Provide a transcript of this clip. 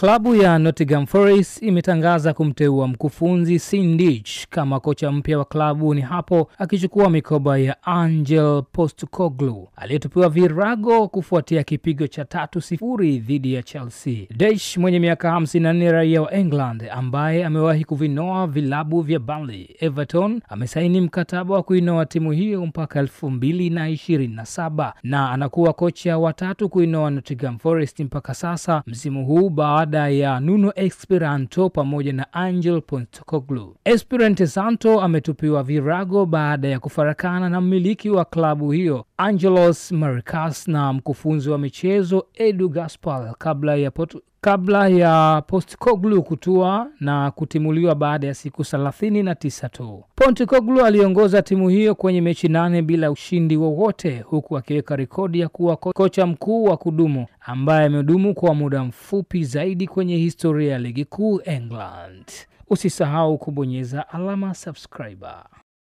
Klabu ya Nottingham Forest imetangaza kumteua mkufunzi Sindich kama kocha mpya wa klabu ni hapo akichukua mikoba ya Ange Postecoglou aliyetupiwa virago kufuatia kipigo cha 3-0 dhidi ya Chelsea. Dyche mwenye miaka 54 raia wa England ambaye amewahi kuvinoa vilabu vya Burnley, Everton, amesaini mkataba wa kuinoa timu hiyo mpaka 2027 na anakuwa kocha wa 3 kuinoa Nottingham Forest mpaka sasa msimu huu baada ya Nuno Espirito pamoja na Ange Postecoglou. Espirito Santo ametupiwa virago baada ya kufarakana na mmiliki wa klabu hiyo Angelos Marcas na mkufunzi wa michezo Edu Gaspar kabla ya Postecoglou kutua na kutimuliwa baada ya siku 39 tu. Postecoglou aliongoza timu hiyo kwenye mechi 8 bila ushindi wowote huku akiweka rekodi ya kuwa kocha mkuu wa kudumu ambaye amedumu kwa muda mfupi zaidi kwenye historia ya ligi kuu England. Usisahau kubonyeza alama subscriber.